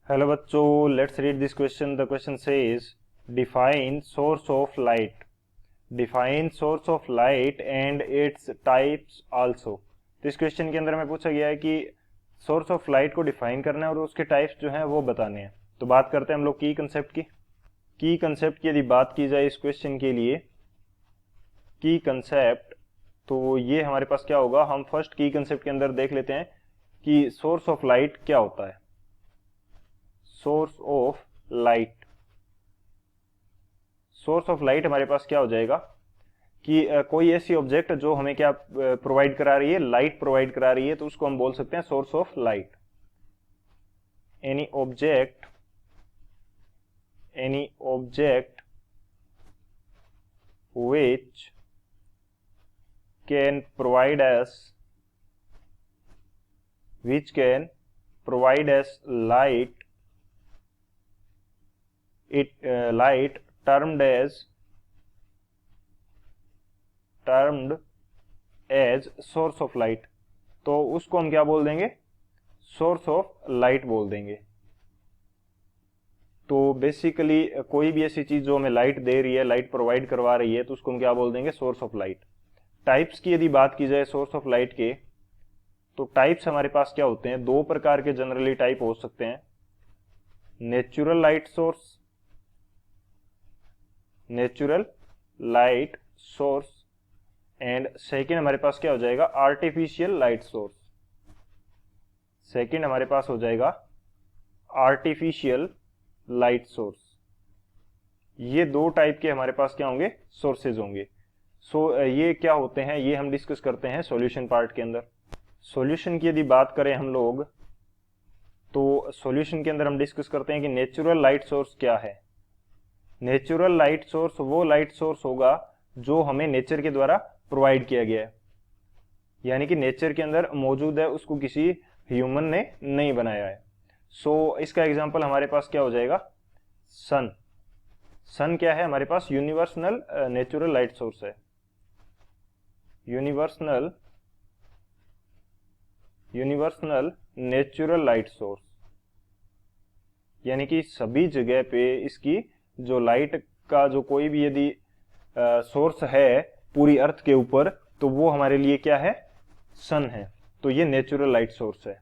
Hello बच्चों, let's read this question. The question says define source of light. Define source of light and its types also. तो इस question के अंदर में पूछा गया है कि सोर्स ऑफ लाइट को डिफाइन करना है और उसके टाइप्स जो हैं वो बताने हैं। तो बात करते हैं हम लोग की कंसेप्ट की। की कंसेप्ट की यदि बात की जाए इस क्वेश्चन के लिए, की कंसेप्ट, तो ये हमारे पास क्या होगा, हम फर्स्ट की कंसेप्ट के अंदर देख लेते हैं कि सोर्स ऑफ लाइट क्या होता है। Source of light, source of light हमारे पास क्या हो जाएगा कि कोई ऐसी ऑब्जेक्ट जो हमें क्या प्रोवाइड करा रही है, लाइट प्रोवाइड करा रही है, तो उसको हम बोल सकते हैं source of light. Any object, any object which can provide us, which can provide us light, it light termed as source of light। तो उसको हम क्या बोल देंगे, सोर्स ऑफ लाइट बोल देंगे। तो बेसिकली कोई भी ऐसी चीज जो हमें लाइट दे रही है, लाइट प्रोवाइड करवा रही है, तो उसको हम क्या बोल देंगे, सोर्स ऑफ लाइट। टाइप्स की यदि बात की जाए सोर्स ऑफ लाइट के, तो टाइप्स हमारे पास क्या होते हैं, दो प्रकार के जनरली टाइप हो सकते हैं। Natural light source, natural light source, and second हमारे पास क्या हो जाएगा, आर्टिफिशियल लाइट सोर्स। सेकेंड हमारे पास हो जाएगा आर्टिफिशियल लाइट सोर्स। ये दो टाइप के हमारे पास क्या होंगे, सोर्सेज होंगे। ये क्या होते हैं, ये हम डिस्कस करते हैं सॉल्यूशन पार्ट के अंदर। सॉल्यूशन की यदि बात करें हम लोग, तो सॉल्यूशन के अंदर हम डिस्कस करते हैं कि नेचुरल लाइट सोर्स क्या है। नेचुरल लाइट सोर्स वो लाइट सोर्स होगा जो हमें नेचर के द्वारा प्रोवाइड किया गया है, यानी कि नेचर के अंदर मौजूद है, उसको किसी ह्यूमन ने नहीं बनाया है। इसका एग्जांपल हमारे पास क्या हो जाएगा, सन। सन क्या है हमारे पास, यूनिवर्सल नेचुरल लाइट सोर्स है। यूनिवर्सल नेचुरल लाइट सोर्स, यानी कि सभी जगह पे इसकी जो लाइट का जो कोई भी यदि सोर्स है पूरी अर्थ के ऊपर, तो वो हमारे लिए क्या है, सन है। तो ये नेचुरल लाइट सोर्स है।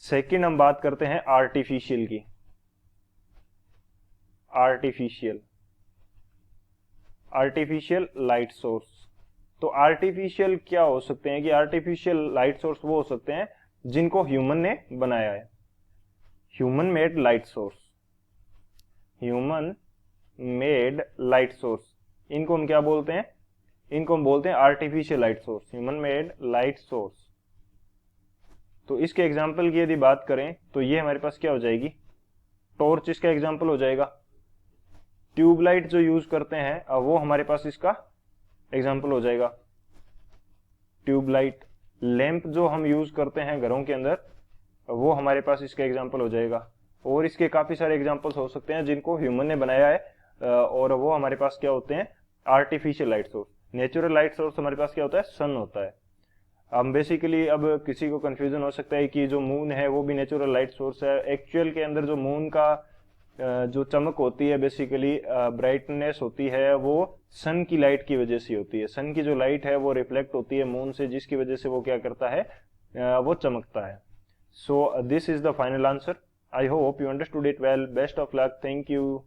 सेकंड हम बात करते हैं आर्टिफिशियल की। Artificial, artificial light source. तो आर्टिफिशियल क्या हो सकते हैं कि आर्टिफिशियल लाइट सोर्स वो हो सकते हैं जिनको ह्यूमन ने बनाया है। Human made light source, human made light source, इनको हम क्या बोलते हैं, इनको हम बोलते हैं artificial light source, human made light source. तो इसके एग्जाम्पल की यदि बात करें तो ये हमारे पास क्या हो जाएगी, टॉर्च इसका एग्जाम्पल हो जाएगा। ट्यूबलाइट जो यूज करते हैं वो हमारे पास इसका एग्जाम्पल हो जाएगा, ट्यूबलाइट। लैंप जो हम यूज करते हैं घरों के अंदर, वो हमारे पास इसका एग्जाम्पल हो जाएगा। और इसके काफी सारे एग्जाम्पल्स हो सकते हैं जिनको ह्यूमन ने बनाया है, और वो हमारे पास क्या होते हैं, artificial light source. Natural light source हमारे पास क्या होता है, सन होता है। हम बेसिकली, अब किसी को कंफ्यूजन हो सकता है कि जो मून है वो भी नेचुरल लाइट सोर्स है। एक्चुअल के अंदर जो मून का जो चमक होती है, बेसिकली ब्राइटनेस होती है, वो सन की लाइट की वजह से होती है। सन की जो लाइट है वो रिफ्लेक्ट होती है मून से, जिसकी वजह से वो क्या करता है, वो चमकता है। So this is the final answer. I hope you understood it well. Best of luck, thank you.